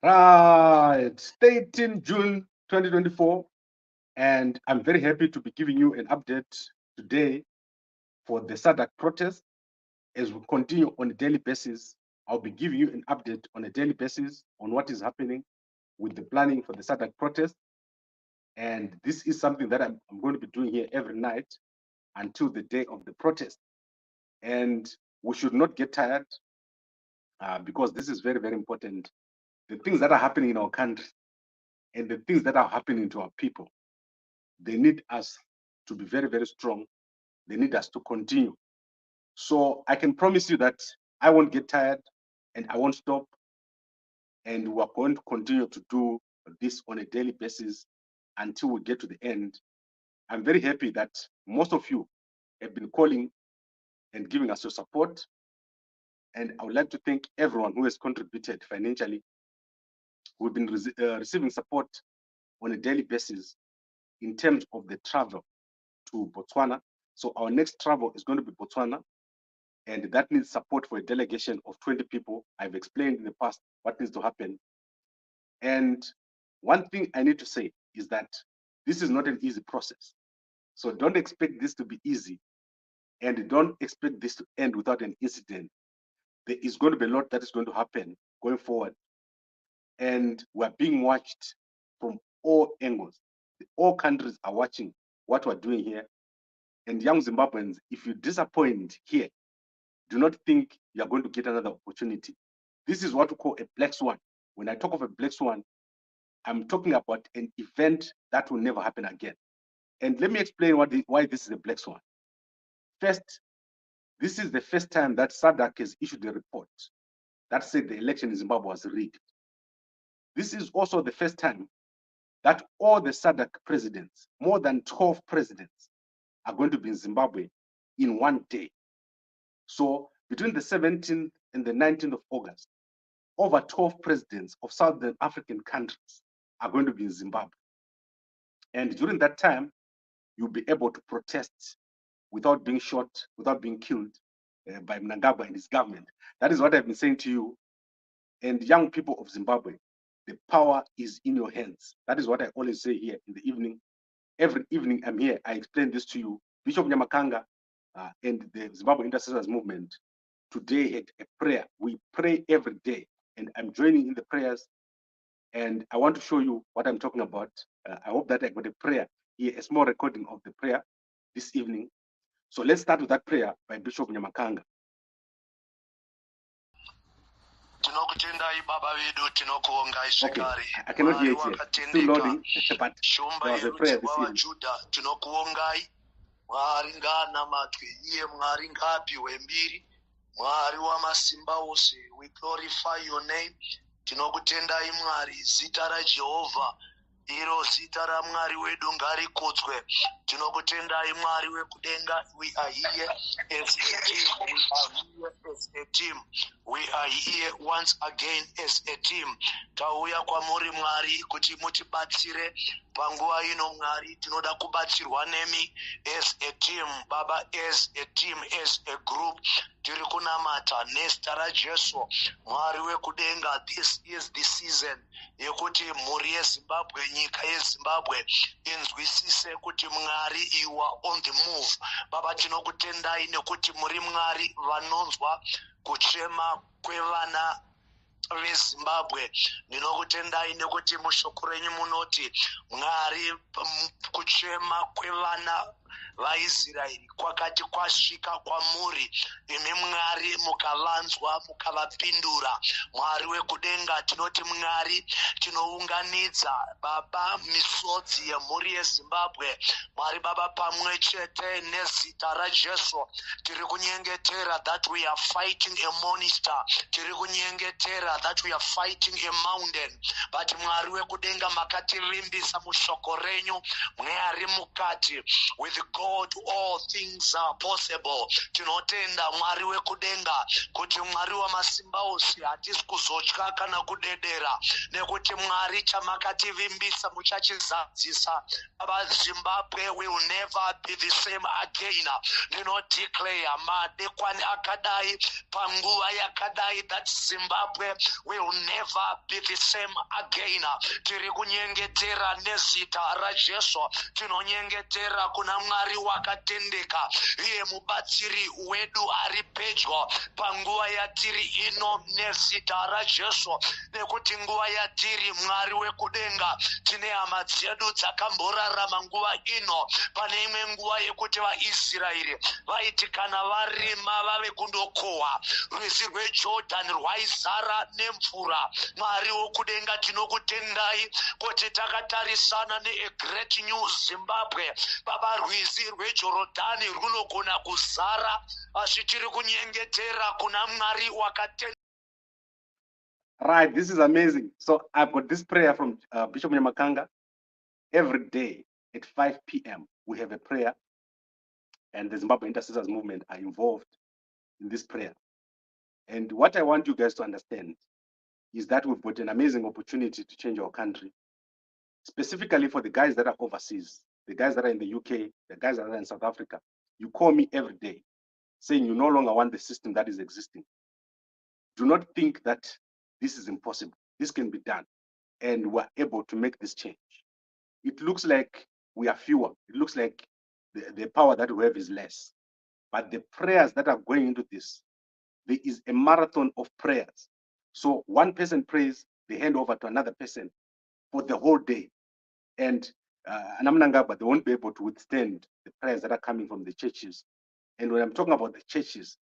Right, 13 June 2024, and I'm very happy to be giving you an update today for the SADC protest. As we continue on a daily basis, I'll be giving you an update on a daily basis on what is happening with the planning for the SADC protest. And this is something that I'm going to be doing here every night until the day of the protest. And we should not get tired because this is very, very important. The things that are happening in our country and the things that are happening to our people, they need us to be very, very strong. They need us to continue. So I can promise you that I won't get tired and I won't stop. And we're going to continue to do this on a daily basis until we get to the end. I'm very happy that most of you have been calling and giving us your support. And I would like to thank everyone who has contributed financially. We've been receiving support on a daily basis in terms of the travel to Botswana. So our next travel is going to be Botswana, and that needs support for a delegation of 20 people. I've explained in the past what needs to happen. And one thing I need to say is that this is not an easy process. So don't expect this to be easy, and don't expect this to end without an incident. There is going to be a lot that is going to happen going forward, and we're being watched from all angles. All countries are watching what we're doing here. And young Zimbabweans, if you disappoint here, do not think you're going to get another opportunity. This is what we call a black swan. When I talk of a black swan, I'm talking about an event that will never happen again. And let me explain why this is a black swan. First, this is the first time that SADC has issued a report that said the election in Zimbabwe was rigged. This is also the first time that all the SADC presidents, more than 12 presidents, are going to be in Zimbabwe in one day. So between the 17th and the 19th of August, over 12 presidents of Southern African countries are going to be in Zimbabwe. And during that time, you'll be able to protest without being shot, without being killed by Mnangagwa and his government. That is what I've been saying to you. And young people of Zimbabwe, the power is in your hands. That is what I always say here in the evening. Every evening I'm here, I explain this to you. Bishop Nyamakanga and the Zimbabwe Intercessors Movement today had a prayer. We pray every day, and I'm joining in the prayers. And I want to show you what I'm talking about. I hope that I got a prayer here, a small recording of the prayer this evening. So let's start with that prayer by Bishop Nyamakanga. Tinokutendai baba vedu tinokuongai zvekare. I cannot hear it yet. It's still loading, but there was a prayer this evening. Tinokuongai Mwari nganamatwe iye Mwari ngapiwe mbiri Mwari wamasimba ose. We glorify your name. Tinokutendai Mwari, zita raJehovha iro zita raMwari wedu ngarikudzwe. Tinokutendai Mwari wekudenga. We are here as a team. We are here as a team. We are here once again as a team. Tauya kwamuri Mwari kuti mutibatsire panguva ino Mwari. Tinoda kubatsirwa nemi as a team. Baba, as a team, as a group. Tiri kunamata nezita raJesu Mwari wekudenga. This is the season yekuti mhuri yeZimbabwe, nyika yeZimbabwe inzwisise kuti Mwari you are on the move. Baba, tinokutendai nekuti muri Mwari vanonzwa kuchema kwevana veZimbabwe. Ndinokutendai nekuti mushoko renyu munoti Mwari kuchema kwevana vaIsraeri kwakati kwasvika kwamuri, imi Mwari mukavanzwa mukavapindura. Mwari wekudenga, tinoti Mwari tinounganidza Baba misodzi yemhuri yeZimbabwe. Mwari Baba, pamwe chete nezita raJesu tiri kunyengetera that we are fighting a monster. Tiri kunyengetera that we are fighting a mountain. But Mwari wekudenga makatirimbisa mushoko renyu Mwari mukati with God God all things are possible. Tinotenda Mwari wekudenga kuti Mwari wamasimba ose hatisi kuzotya kana kudedera nekuti Mwari chamakativimbisa muchachizadzisa. Zimbabwe will never be the same again. Do not declare madekwani akadai panguva yakadai that Zimbabwe will never be the same again. Tiri kunyengetera nezita raJesu, tinonyengetera kuna Mwari wakatendeka, iye mubatsiri wedu ari pedyo panguva yatiri ino nezita raJesu, nekuti nguva yatiri Mwari wekudenga tine hama dzedu dzakamborarama nguva ino. Pane imwe nguva yekuti vaIsraeri vaiti kana varima vave kundokohwa, rwizi rweJorodhani rwaizara nemvura. Mwari wokudenga tinokutendai kuti takatarisana ne great new Zimbabwe. Baba, rwizi rweJorodhani runogona kuzara, asi tiri kunyengetera kuna Mwari wakatendeka. Right, this is amazing. So I've got this prayer from Bishop Nyamakanga. Every day at 5 p.m. we have a prayer, and the Zimbabwe Intercessors Movement are involved in this prayer. And what I want you guys to understand is that we've got an amazing opportunity to change our country, specifically for the guys that are overseas, the guys that are in the UK, the guys that are in South Africa. You call me every day saying you no longer want the system that is existing. Do not think that this is impossible. This can be done, and we're able to make this change. It looks like we are fewer. It looks like the power that we have is less. But the prayers that are going into this, there is a marathon of prayers. So one person prays, they hand over to another person for the whole day. And they won't be able to withstand the prayers that are coming from the churches. And when I'm talking about the churches,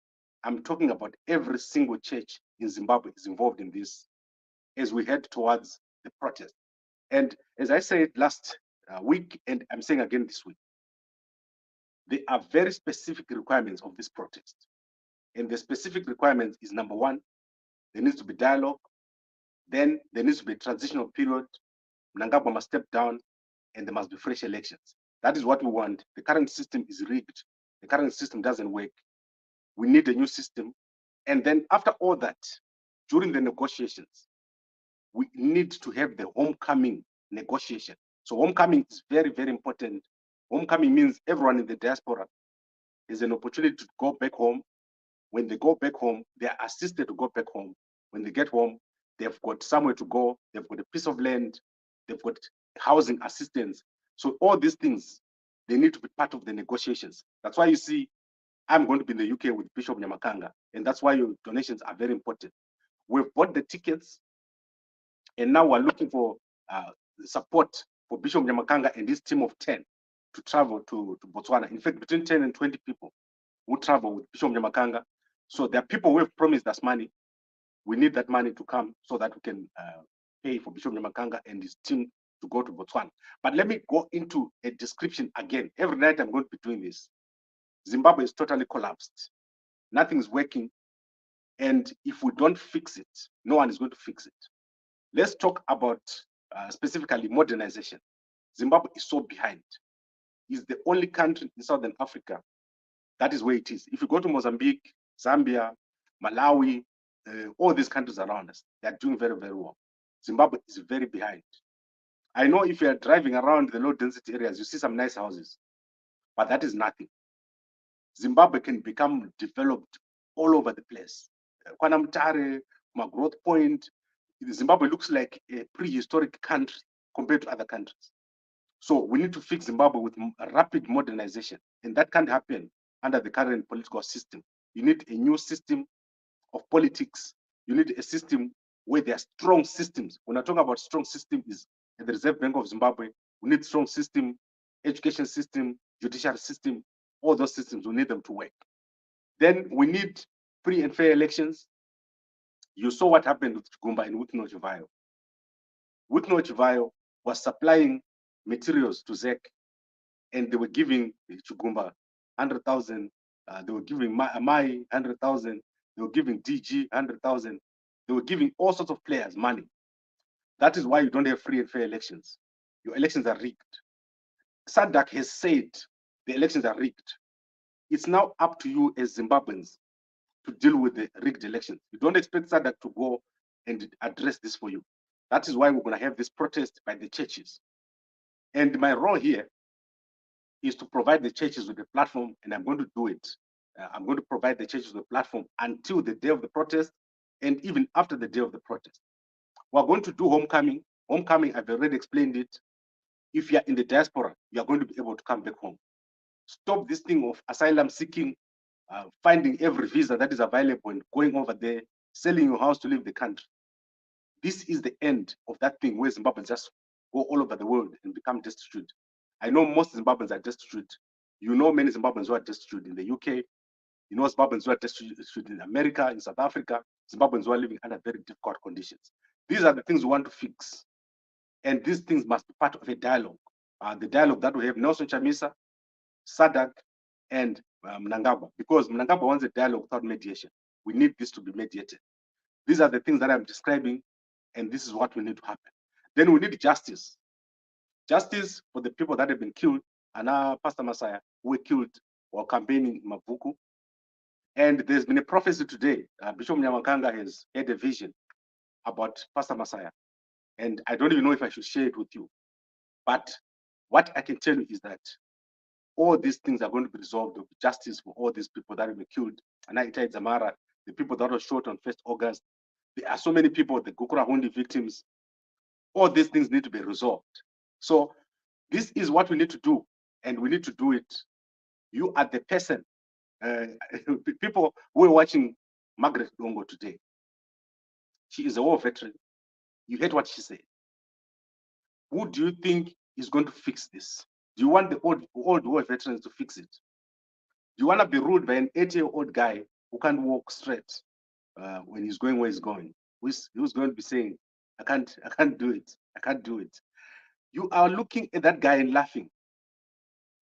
I'm talking about every single church in Zimbabwe is involved in this as we head towards the protest. And as I said last week, and I'm saying again this week, there are very specific requirements of this protest. And the specific requirements is, number one, there needs to be dialogue. Then there needs to be a transitional period. Mnangagwa must step down, and there must be fresh elections. That is what we want. The current system is rigged. The current system doesn't work. We need a new system. And then after all that, during the negotiations, we need to have the homecoming negotiation. So homecoming is very, very important. Homecoming means everyone in the diaspora is an opportunity to go back home. When they go back home, they are assisted to go back home. When they get home, they've got somewhere to go. They've got a piece of land. They've got housing assistance. So all these things, they need to be part of the negotiations. That's why you see, I'm going to be in the UK with Bishop Nyamakanga. And that's why your donations are very important. We've bought the tickets. And now we're looking for support for Bishop Nyamakanga and his team of 10 to travel to Botswana. In fact, between 10 and 20 people who travel with Bishop Nyamakanga. So there are people who have promised us money. We need that money to come so that we can pay for Bishop Nyamakanga and his team to go to Botswana. But let me go into a description again. Every night I'm going to be doing this. Zimbabwe is totally collapsed. Nothing's working. And if we don't fix it, no one is going to fix it. Let's talk about specifically modernization. Zimbabwe is so behind. It's the only country in Southern Africa that is where it is. If you go to Mozambique, Zambia, Malawi, all these countries around us, they're doing very, very well. Zimbabwe is very behind. I know if you're driving around the low density areas, you see some nice houses, but that is nothing. Zimbabwe can become developed all over the place. Kwanamtare, my growth point, Zimbabwe looks like a prehistoric country compared to other countries. So we need to fix Zimbabwe with rapid modernization, and that can't happen under the current political system. You need a new system of politics. You need a system where there are strong systems. When I talk about strong system, is at the Reserve Bank of Zimbabwe. We need strong system, education system, judicial system. All those systems, we need them to work. Then we need free and fair elections. You saw what happened with Chigumba and Wikno Chivayo. Wikno Chivayo was supplying materials to ZEC, and they were giving Chigumba 100,000. They were giving Mai 100,000. They were giving DG 100,000. They were giving all sorts of players money. That is why you don't have free and fair elections. Your elections are rigged. SADC has said the elections are rigged. It's now up to you as Zimbabweans to deal with the rigged elections. You don't expect SADC to go and address this for you. That is why we're going to have this protest by the churches. And my role here is to provide the churches with a platform, and I'm going to do it. I'm going to provide the churches with a platform until the day of the protest, and even after the day of the protest. We're going to do homecoming. Homecoming, I've already explained it. If you're in the diaspora, you're going to be able to come back home. Stop this thing of asylum seeking, finding every visa that is available and going over there, selling your house to leave the country. This is the end of that thing where Zimbabweans just go all over the world and become destitute. I know most Zimbabweans are destitute. You know many Zimbabweans who are destitute in the UK. You know Zimbabweans who are destitute in America, in South Africa, Zimbabweans who are living under very difficult conditions. These are the things we want to fix. And these things must be part of a dialogue. The dialogue that we have Nelson Chamisa, SADC, and Mnangagwa, because Mnangagwa wants a dialogue without mediation. We need this to be mediated. These are the things that I'm describing, and this is what we need to happen. Then we need justice. Justice for the people that have been killed, and Pastor Messiah, who were killed while campaigning in Mavuku. And there's been a prophecy today. Bishop Nyamakanga has had a vision about Pastor Messiah. And I don't even know if I should share it with you. But what I can tell you is that all these things are going to be resolved with justice for all these people that have been killed. And Itai Zamara, the people that were shot on 1st August. There are so many people, the Gukurahundi victims. All these things need to be resolved. So this is what we need to do. And we need to do it. You are the person. People who are watching Margaret Dongo today. She is a war veteran. You heard what she said. Who do you think is going to fix this? Do you want the old war veterans to fix it? Do you want to be ruled by an 80-year-old guy who can't walk straight when he's going where he's going? Who's going to be saying, I can't do it. I can't do it. You are looking at that guy and laughing.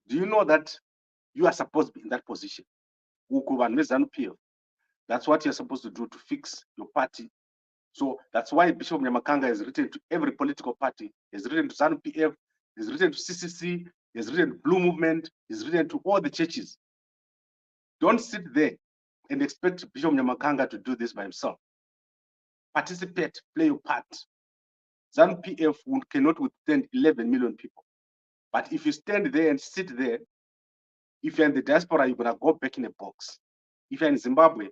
Do you know that you are supposed to be in that position? That's what you're supposed to do to fix your party. So that's why Bishop Nyamakanga has written to every political party. He's written to ZANU-PF, he's written to CCC, he's written to Blue Movement, he's written to all the churches. Don't sit there and expect Bishop Nyamakanga to do this by himself. Participate, play your part. ZANU-PF cannot withstand 11 million people. But if you stand there and sit there, if you're in the diaspora, you're gonna go back in a box. If you're in Zimbabwe,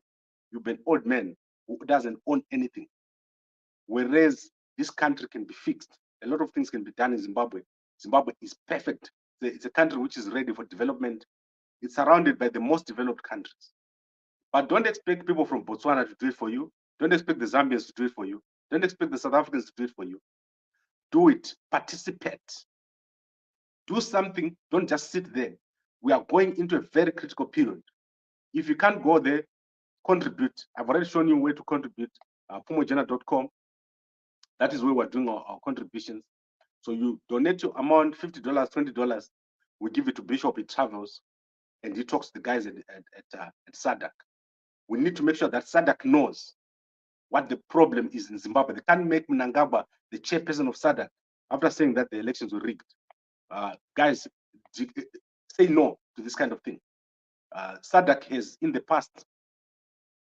you've been old man who doesn't own anything. Whereas this country can be fixed. A lot of things can be done in Zimbabwe. Zimbabwe is perfect. It's a country which is ready for development. It's surrounded by the most developed countries. But don't expect people from Botswana to do it for you. Don't expect the Zambians to do it for you. Don't expect the South Africans to do it for you. Do it. Participate. Do something. Don't just sit there. We are going into a very critical period. If you can't go there, contribute. I've already shown you where to contribute. Pumojena.com. That is where we're doing our contributions. So you donate your amount, $50, $20. We give it to Bishop. He travels and he talks to the guys at SADC. We need to make sure that SADC knows what the problem is in Zimbabwe. They can't make Mnangagwa the chairperson of SADC after saying that the elections were rigged. Guys, say no to this kind of thing. SADC has in the past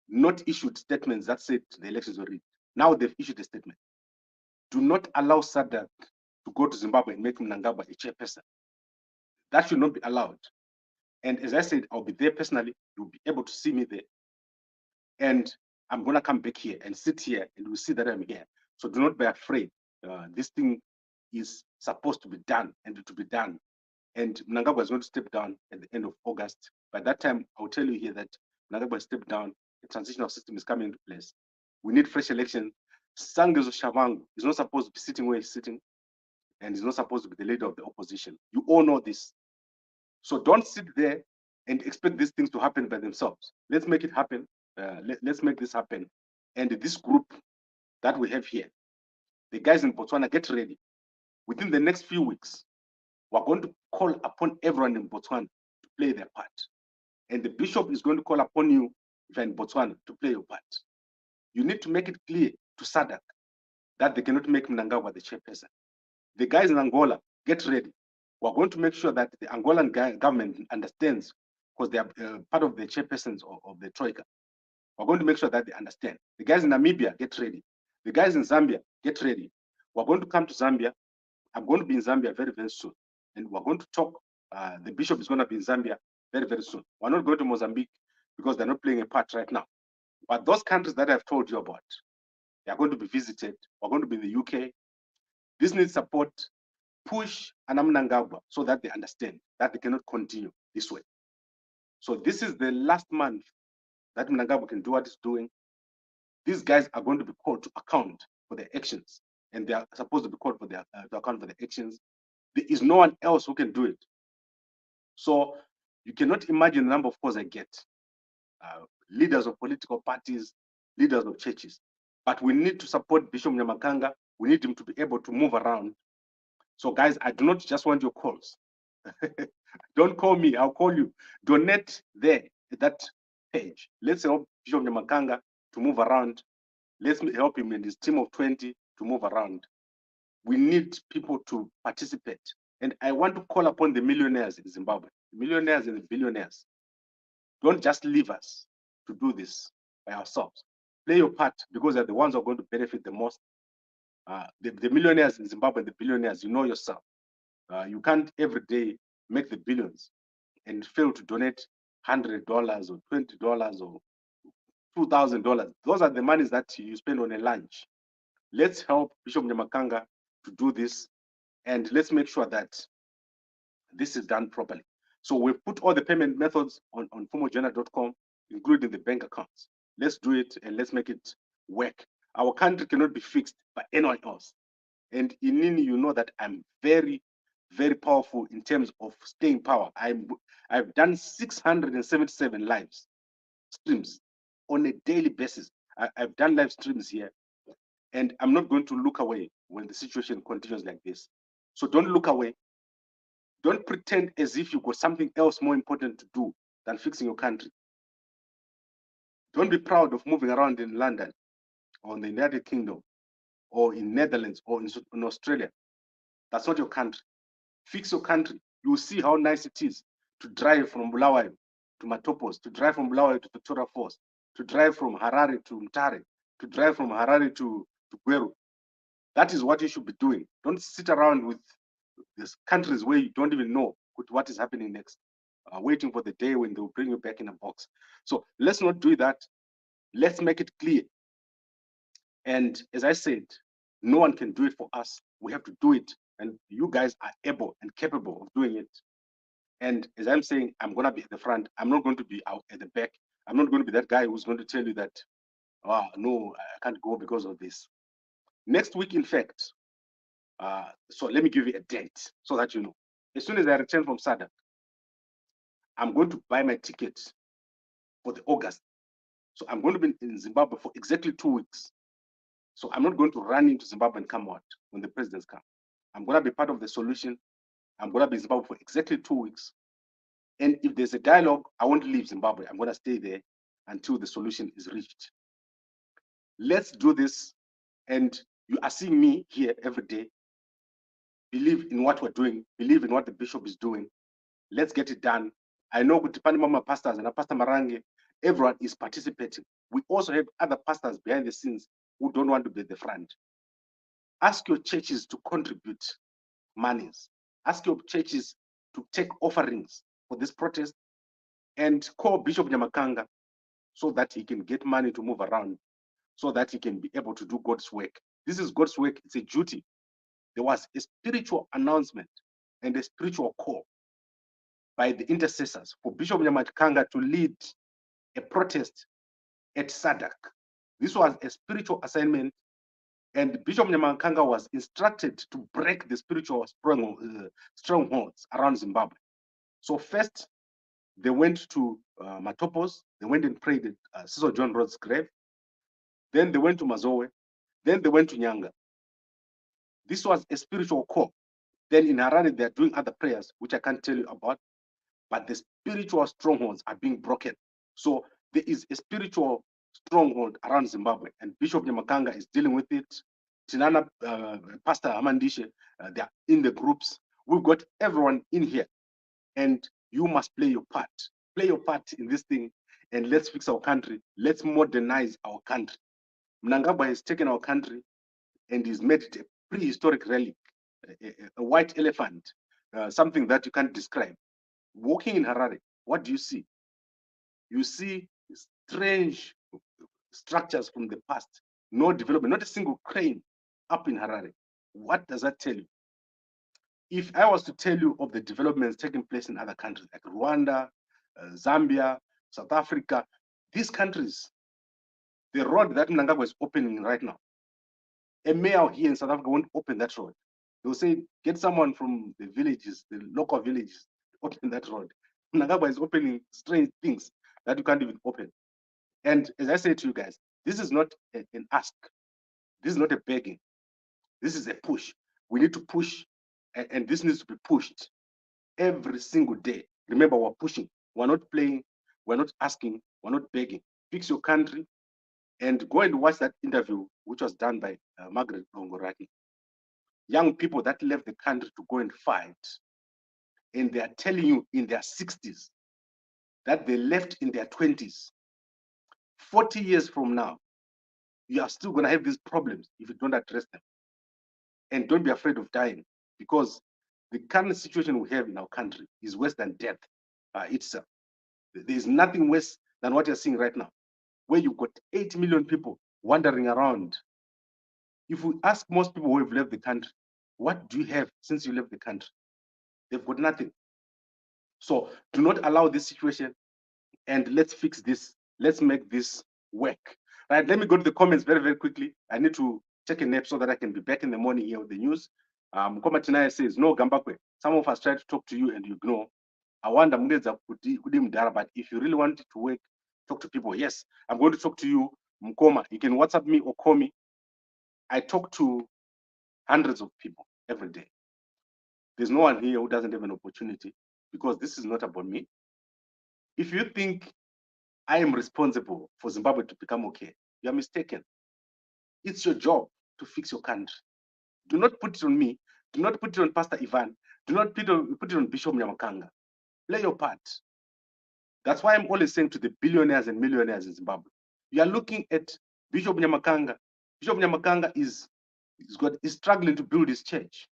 not issued statements that said the elections were rigged. Now they've issued a statement. Do not allow SADC to go to Zimbabwe and make Mnangagwa a chairperson. That should not be allowed. And as I said, I'll be there personally. You'll be able to see me there. And I'm going to come back here and sit here and we'll see that I'm here. So do not be afraid. This thing is supposed to be done and to be done. And Mnangagwa is going to step down at the end of August. By that time, I'll tell you here that Mnangagwa stepped down. The transitional system is coming into place. We need fresh elections. Sangezo Shavangu is not supposed to be sitting where he's sitting, and he's not supposed to be the leader of the opposition. You all know this. So don't sit there and expect these things to happen by themselves. Let's make it happen. Let's make this happen. And this group that we have here, the guys in Botswana, get ready. Within the next few weeks, we're going to call upon everyone in Botswana to play their part. And the bishop is going to call upon you, if you're in Botswana, to play your part. You need to make it clear to SADC that they cannot make Mnangagwa the chairperson. The guys in Angola, get ready. We're going to make sure that the Angolan government understands, because they are part of the chairpersons of the Troika. We're going to make sure that they understand. The guys in Namibia, get ready. The guys in Zambia, get ready. We're going to come to Zambia. I'm going to be in Zambia very, very soon. And we're going to talk. The bishop is going to be in Zambia very, very soon. We're not going to Mozambique because they're not playing a part right now. But those countries that I've told you about, they are going to be visited. We're going to be in the UK. This needs support. Push Anamnangagwa so that they understand that they cannot continue this way. So this is the last month that Mnangagwa can do what he's doing. These guys are going to be called to account for their actions, and they are supposed to be called for their to account for their actions. There is no one else who can do it. So you cannot imagine the number of calls I get. Leaders of political parties, leaders of churches. But we need to support Bishop Nyamakanga. We need him to be able to move around. So guys, I do not just want your calls. Don't call me, I'll call you. Donate there at that page. Let's help Bishop Nyamakanga to move around. Let's help him and his team of 20 to move around. We need people to participate. And I want to call upon the millionaires in Zimbabwe, the millionaires and the billionaires. Don't just leave us to do this by ourselves. Play your part, because they're the ones who are going to benefit the most. The millionaires in Zimbabwe, the billionaires, you know yourself. You can't every day make the billions and fail to donate $100 or $20 or $2,000. Those are the monies that you spend on a lunch. Let's help Bishop Nyamakanga to do this, and let's make sure that this is done properly. So we've put all the payment methods on formaljournal.com, including the bank accounts. Let's do it and let's make it work. Our country cannot be fixed by anyone else. And in Nini, you know that I'm very, very powerful in terms of staying power. I've done 677 live streams on a daily basis. I've done live streams here, and I'm not going to look away when the situation continues like this. So don't look away. Don't pretend as if you've got something else more important to do than fixing your country. Don't be proud of moving around in London or in the United Kingdom or in Netherlands or in Australia. That's not your country. Fix your country. You will see how nice it is to drive from Bulawayo to Matopos, to drive from Bulawayo to Victoria Falls, to drive from Harare to Mtare, to drive from Harare to Gweru. That is what you should be doing. Don't sit around with these countries where you don't even know what is happening next, waiting for the day when they'll bring you back in a box. So let's not do that. Let's make it clear. And as I said, no one can do it for us. We have to do it. And you guys are able and capable of doing it. And as I'm saying, I'm going to be at the front. I'm not going to be out at the back. I'm not going to be that guy who's going to tell you that, oh, no, I can't go because of this. Next week, in fact, so let me give you a date so that you know. As soon as I return from SADC, I'm going to buy my ticket for the August. So I'm going to be in Zimbabwe for exactly 2 weeks. So I'm not going to run into Zimbabwe and come out when the presidents come. I'm going to be part of the solution. I'm going to be in Zimbabwe for exactly 2 weeks. And if there's a dialogue, I won't leave Zimbabwe. I'm going to stay there until the solution is reached. Let's do this. And you are seeing me here every day. Believe in what we're doing. Believe in what the bishop is doing. Let's get it done. I know with the Mama pastors and Pastor Marange, everyone is participating. We also have other pastors behind the scenes who don't want to be at the front. Ask your churches to contribute monies. Ask your churches to take offerings for this protest, and call Bishop Nyamakanga so that he can get money to move around, so that he can be able to do God's work. This is God's work. It's a duty. There was a spiritual announcement and a spiritual call by the intercessors for Bishop Nyamakanga to lead a protest at SADC. This was a spiritual assignment, and Bishop Nyamakanga was instructed to break the spiritual strongholds around Zimbabwe. So first, they went to Matopos. They went and prayed at Cecil John Rhodes' grave. Then they went to Mazowe. Then they went to Nyanga. This was a spiritual call. Then in Harare, they're doing other prayers, which I can't tell you about. But the spiritual strongholds are being broken. So there is a spiritual stronghold around Zimbabwe, and Bishop Nyamakanga is dealing with it. Tinana, Pastor Amandishe, they are in the groups. We've got everyone in here, and you must play your part. Play your part in this thing, and let's fix our country. Let's modernize our country. Mnangagwa has taken our country and he's made it a prehistoric relic, a white elephant, something that you can't describe. Walking in Harare, what do you see? You see strange structures from the past, no development, not a single crane up in Harare. What does that tell you? If I was to tell you of the developments taking place in other countries like Rwanda, Zambia, South Africa, these countries, the road that Mnangagwa is opening right now, a mayor here in South Africa won't open that road. They'll say, get someone from the villages, the local villages, open that road. Mnangagwa is opening strange things that you can't even open. And as I say to you guys, this is not an ask. This is not a begging. This is a push. We need to push, and this needs to be pushed every single day. Remember, we're pushing. We're not playing. We're not asking. We're not begging. Fix your country, and go and watch that interview, which was done by Margaret Dongoraki. Young people that left the country to go and fight, and they are telling you in their 60s that they left in their 20s. 40 years from now, you are still going to have these problems if you don't address them. And don't be afraid of dying, because the current situation we have in our country is worse than death itself. There is nothing worse than what you're seeing right now, where you've got 8 million people wandering around. If we ask most people who have left the country, what do you have since you left the country? They've got nothing. So do not allow this situation, and let's fix this. Let's make this work. Right, let me go to the comments very, very quickly. I need to take a nap so that I can be back in the morning here with the news. Komatinaya says, no, Gambakwe, some of us try to talk to you and you ignore. I wonder, but if you really want to work, talk to people. Yes, I'm going to talk to you, Mkoma. You can WhatsApp me or call me. I talk to hundreds of people every day. There's no one here who doesn't have an opportunity, because this is not about me. If you think I am responsible for Zimbabwe to become okay, you're mistaken. It's your job to fix your country. Do not put it on me. Do not put it on Pastor Ivan. Do not put it on Bishop Nyamakanga. Play your part. That's why I'm always saying to the billionaires and millionaires in Zimbabwe, you are looking at Bishop Nyamakanga. Bishop Nyamakanga is struggling to build his church.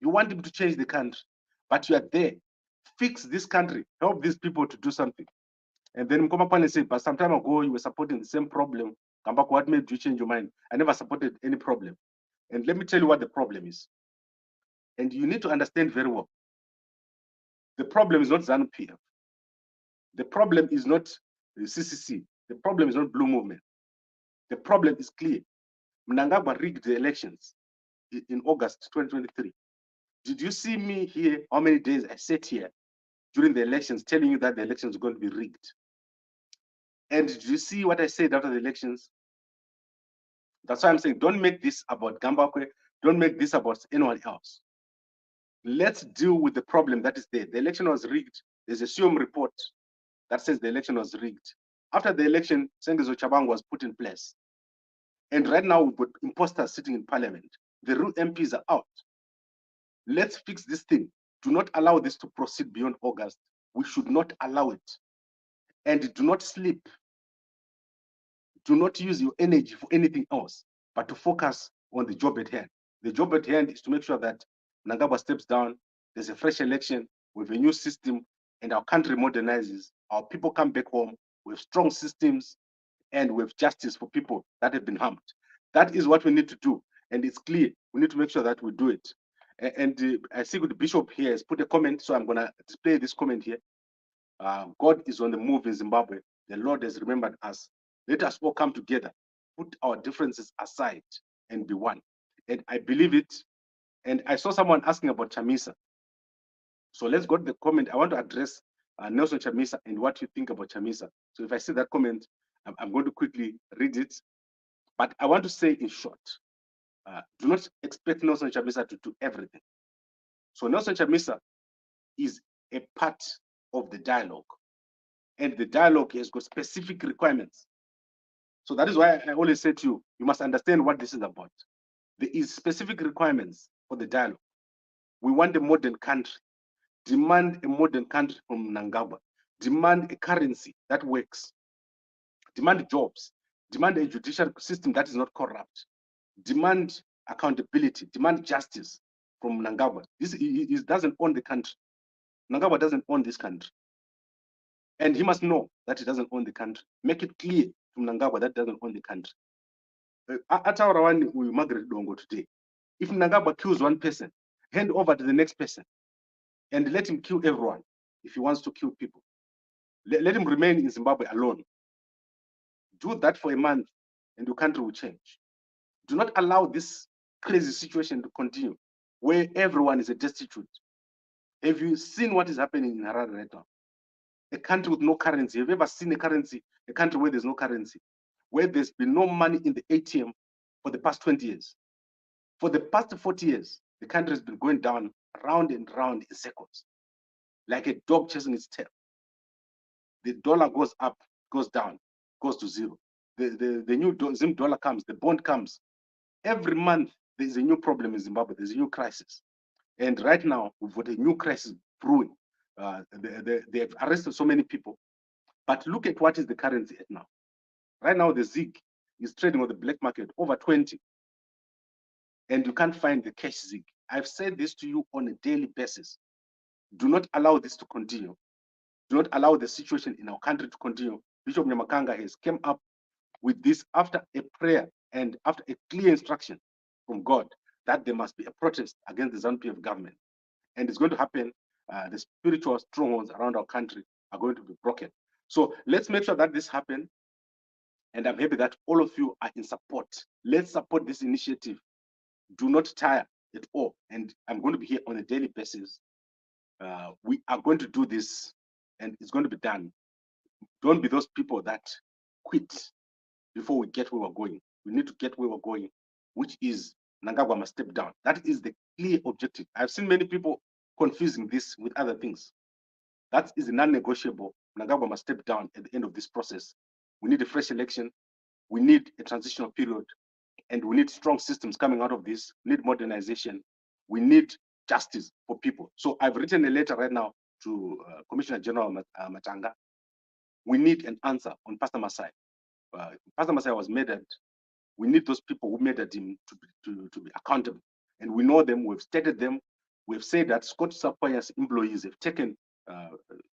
You want him to change the country, but you are there. Fix this country. Help these people to do something. And then Mkomakwane said, but some time ago, you were supporting the same problem. Kambako, what made you change your mind? I never supported any problem. And let me tell you what the problem is. And you need to understand very well. The problem is not ZANU-PF. The problem is not the CCC. The problem is not Blue Movement. The problem is clear. Mnangagwa rigged the elections in August 2023. Did you see me here how many days I sat here during the elections telling you that the elections are going to be rigged? And did you see what I said after the elections? That's why I'm saying, don't make this about Gambakwe. Don't make this about anyone else. Let's deal with the problem that is there. The election was rigged. There's a SUM report that says the election was rigged. After the election, Sengizo Chabang was put in place. And right now, we've got imposters sitting in parliament. The real MPs are out. Let's fix this thing. Do not allow this to proceed beyond August. We should not allow it. And do not sleep. Do not use your energy for anything else, but to focus on the job at hand. The job at hand is to make sure that Mnangagwa steps down, there's a fresh election with a new system, and our country modernizes. Our people come back home with strong systems and with justice for people that have been harmed. That is what we need to do. And it's clear. We need to make sure that we do it. And I see the bishop here has put a comment, so I'm going to display this comment here. God is on the move in Zimbabwe. The Lord has remembered us. Let us all come together, put our differences aside, and be one. And I believe it. And I saw someone asking about Chamisa. So let's go to the comment. I want to address Nelson Chamisa and what you think about Chamisa. So if I see that comment, I'm going to quickly read it. But I want to say in short, do not expect Nelson Chamisa to do everything. So Nelson Chamisa is a part of the dialogue. And the dialogue has got specific requirements. So that is why I always say to you, you must understand what this is about. There is specific requirements for the dialogue. We want a modern country. Demand a modern country from Mnangagwa. Demand a currency that works. Demand jobs. Demand a judicial system that is not corrupt. Demand accountability. Demand justice from Mnangagwa. He doesn't own the country. Mnangagwa doesn't own this country. And he must know that he doesn't own the country. Make it clear to Mnangagwa that doesn't own the country. Atarawani with Margaret Dongo today. If Mnangagwa kills one person, hand over to the next person and let him kill everyone if he wants to kill people. Let him remain in Zimbabwe alone. Do that for a month and your country will change. Do not allow this crazy situation to continue where everyone is a destitute. Have you seen what is happening in Harare right now? A country with no currency. Have you ever seen a country where there's no currency? Where there's been no money in the ATM for the past 20 years? For the past 40 years, the country has been going down round and round in circles, like a dog chasing its tail. The dollar goes up, goes down, goes to zero. The new Zim dollar comes, the bond comes. Every month, there's a new problem in Zimbabwe. There's a new crisis. And right now, we've got a new crisis brewing. They've arrested so many people. But look at what is the currency at now. Right now, the ZiG is trading on the black market over 20. And you can't find the cash ZiG. I've said this to you on a daily basis. Do not allow this to continue. Do not allow the situation in our country to continue. Bishop Nyamakanga has come up with this after a prayer and after a clear instruction from God that there must be a protest against the ZANU-PF government. And it's going to happen. The spiritual strongholds around our country are going to be broken. So let's make sure that this happens. And I'm happy that all of you are in support. Let's support this initiative. Do not tire at all. And I'm going to be here on a daily basis. We are going to do this and it's going to be done. Don't be those people that quit before we get where we're going. We need to get where we're going, which is Mnangagwa must step down. That is the clear objective. I've seen many people confusing this with other things. That is a non-negotiable. Mnangagwa must step down at the end of this process. We need a fresh election. We need a transitional period. And we need strong systems coming out of this. We need modernization. We need justice for people. So I've written a letter right now to Commissioner General Matanga. We need an answer on Pastor Masai. Pastor Masai was murdered. We need those people who murdered him to be accountable. And we know them, we've stated them. We've said that Scott Sapoya's employees have taken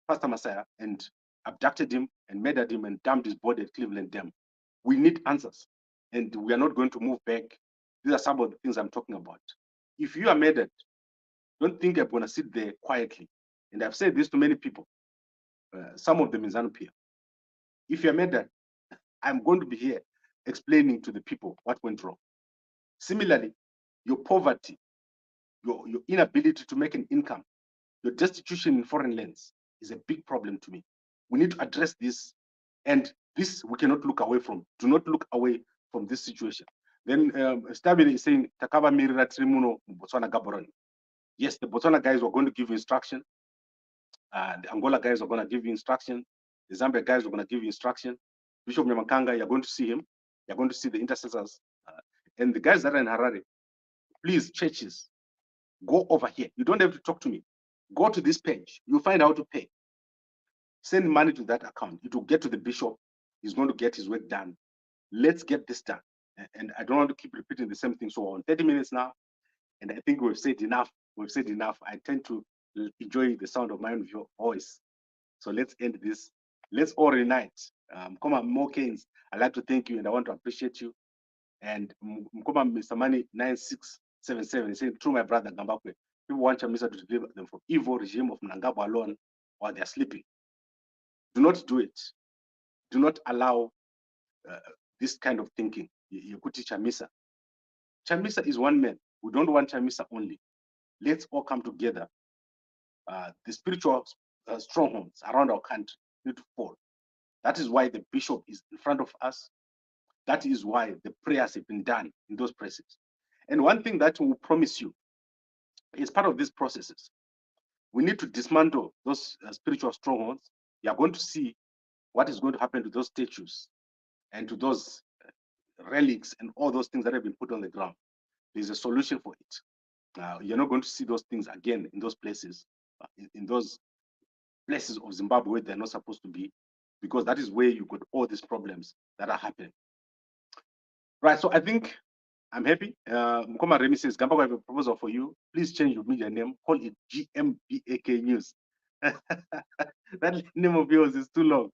Pastor Masai and abducted him and murdered him and dumped his body at Cleveland Dam. We need answers. And we are not going to move back. These are some of the things I'm talking about. If you are murdered, don't think I'm going to sit there quietly. And I've said this to many people, some of them in ZANU-PF. If you're murdered, I'm going to be here explaining to the people what went wrong. Similarly, your poverty, your inability to make an income, your destitution in foreign lands is a big problem to me. We need to address this, and this we cannot look away from. Do not look away from this situation. Then Stabile is saying, Takaba Mirira Trimuno, Botswana Gaborone. Yes, the Botswana guys were going to give you instruction. The Angola guys are going to give you instruction. The Zambia guys are going to give you instruction. Bishop Nyamakanga, you're going to see him. You're going to see the intercessors. And the guys that are in Harare, please, churches, go over here. You don't have to talk to me. Go to this page. You'll find out how to pay. Send money to that account. It will get to the bishop. He's going to get his work done. Let's get this done. And I don't want to keep repeating the same thing. So on 30 minutes now, and I think we've said enough. We've said enough. I tend to enjoy the sound of my own voice. So let's end this. Let's all reunite. Come on, more Canes. I'd like to thank you and I want to appreciate you. And Mkoma Mr. Money 9677 saying, through my brother Gambakwe, people want Chamisa to deliver them from evil regime of Mnangagwa alone while they're sleeping. Do not do it. Do not allow this kind of thinking. Yukuti Chamisa. Chamisa is one man. We don't want Chamisa only. Let's all come together. The spiritual strongholds around our country need to fall. That is why the bishop is in front of us. That is why the prayers have been done in those places. And one thing that we will promise you is part of these processes. We need to dismantle those spiritual strongholds. You are going to see what is going to happen to those statues and to those relics and all those things that have been put on the ground. There's a solution for it. You're not going to see those things again in those places, in those places of Zimbabwe where they're not supposed to be, because that is where you got all these problems that are happening. Right. So I think I'm happy. Mkoma Remy says, Gamba, I have a proposal for you. Please change your media name. Call it GMBAK News. That name of yours is too long.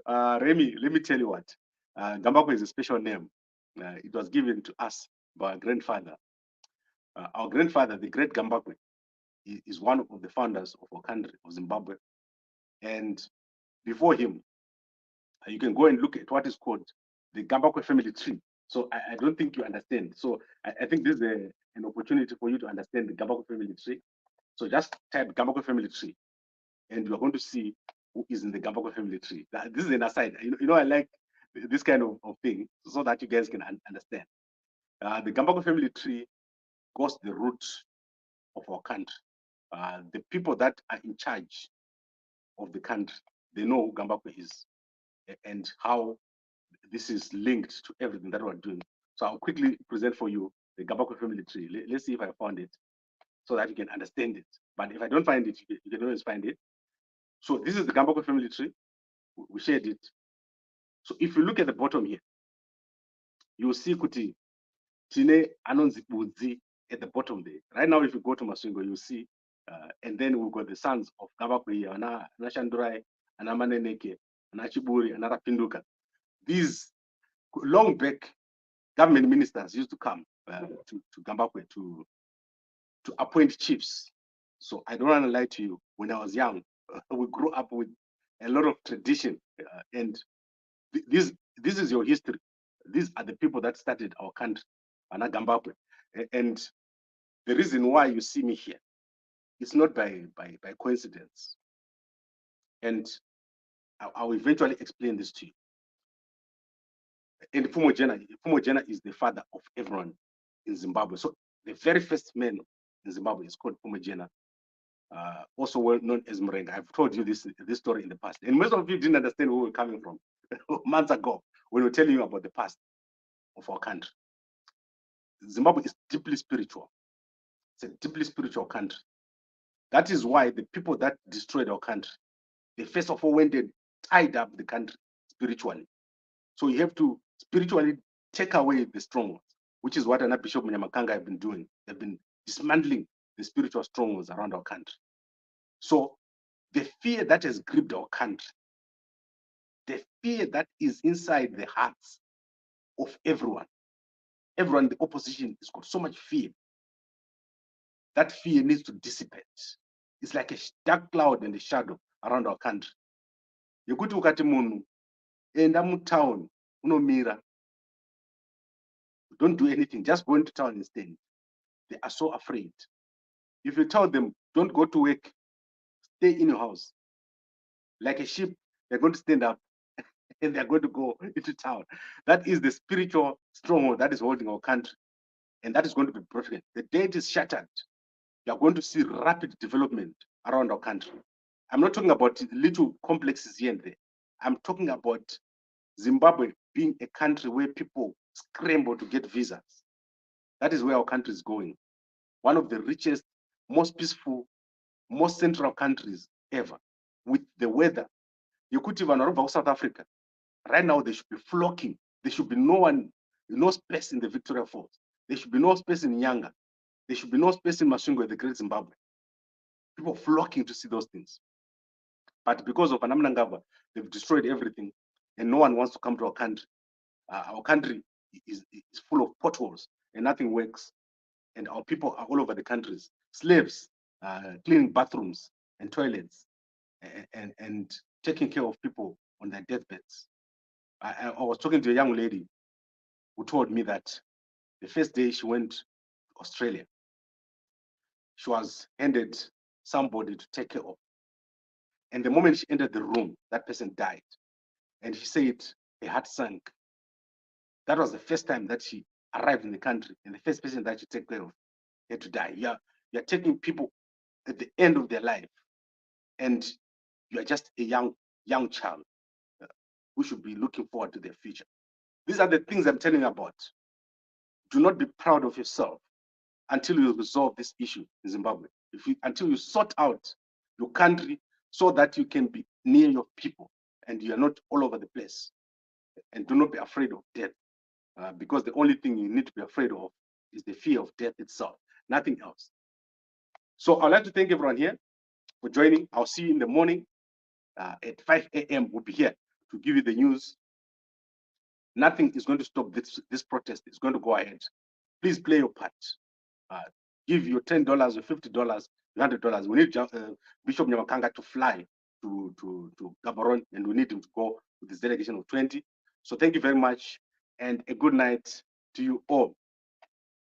Remy, let me tell you what. Gambako is a special name. It was given to us by our grandfather. Our grandfather, the great Gambakwe, is one of the founders of our country, of Zimbabwe. And before him, you can go and look at what is called the Gambakwe family tree. So I don't think you understand. So I think this is an opportunity for you to understand the Gambakwe family tree. So just type Gambakwe family tree, and you're going to see who is in the Gambakwe family tree. This is an aside. You know, I like this kind of thing so that you guys can understand. The Gambakwe family tree goes the root of our country. The people that are in charge of the country, they know who Gambakwe is and how this is linked to everything that we're doing. So I'll quickly present for you the Gambakwe family tree. Let's see if I found it so that you can understand it. But if I don't find it, you can always find it. So this is the Gambakwe family tree. We shared it. So if you look at the bottom here, you'll see Kuti Tine Anonzi Budzi at the bottom there. Right now, if you go to Maswingo, you'll see, and then we've got the sons of Gambakwe, Ana Shandurai, Ana Maneneke, Ana Chiburi, Ana Rapinduka. These long back government ministers used to come to Gambakwe to appoint chiefs. So I don't want to lie to you. When I was young, we grew up with a lot of tradition, and this is your history. These are the people that started our country, Ana Gambakwe, and the reason why you see me here, it's not by coincidence, and I'll eventually explain this to you. And Fumojena is the father of everyone in Zimbabwe. So the very first man in Zimbabwe is called Fumojena, also well known as Mrenga. I've told you this story in the past, and most of you didn't understand where we're coming from months ago when we were telling you about the past of our country. Zimbabwe is deeply spiritual. It's a deeply spiritual country. That is why the people that destroyed our country, they first of all went and tied up the country spiritually. So you have to spiritually take away the strongholds, which is what Ana Bishop Munyamakanga have been doing. They've been dismantling the spiritual strongholds around our country. So the fear that has gripped our country, the fear that is inside the hearts of everyone, the opposition has got so much fear. That fear needs to dissipate. It's like a dark cloud and a shadow around our country. Yekuti ukati munhu enda mutown unomira, don't do anything, just go into town instead. They are so afraid. If you tell them don't go to work, stay in your house, like a sheep, they're going to stand up and they're going to go into town. That is the spiritual stronghold that is holding our country, and that is going to be broken. The day it is shattered, you are going to see rapid development around our country. I'm not talking about little complexes here and there. I'm talking about Zimbabwe being a country where people scramble to get visas. That is where our country is going. One of the richest, most peaceful, most central countries ever. With the weather, you could even over South Africa. Right now, they should be flocking. There should be no space in the Victoria Falls. There should be no space in Nyanga. There should be no space in Masvingo, the Great Zimbabwe. People flocking to see those things. But because of Anamnangava, they've destroyed everything, and no one wants to come to our country. Our country is full of potholes, and nothing works. And our people are all over the countries, slaves, cleaning bathrooms and toilets, and taking care of people on their deathbeds. I was talking to a young lady who told me that the first day she went to Australia, she was handed somebody to take care of. And the moment she entered the room, that person died. And she said her heart sank. That was the first time that she arrived in the country, and the first person that she took care of had to die. You're taking people at the end of their life, and you are just a young child who should be looking forward to their future. These are the things I'm telling you about. Do not be proud of yourself. until you resolve this issue in Zimbabwe. Until you sort out your country so that you can be near your people and you are not all over the place. And do not be afraid of death, because the only thing you need to be afraid of is the fear of death itself, nothing else. So I'd like to thank everyone here for joining. I'll see you in the morning at 5 a.m. We'll be here to give you the news. Nothing is going to stop this protest. It's going to go ahead. Please play your part. Give your $10 or $50, $100. We need Bishop Nyamakanga to fly to Gaborone, and we need him to go with this delegation of 20. So thank you very much, and a good night to you all.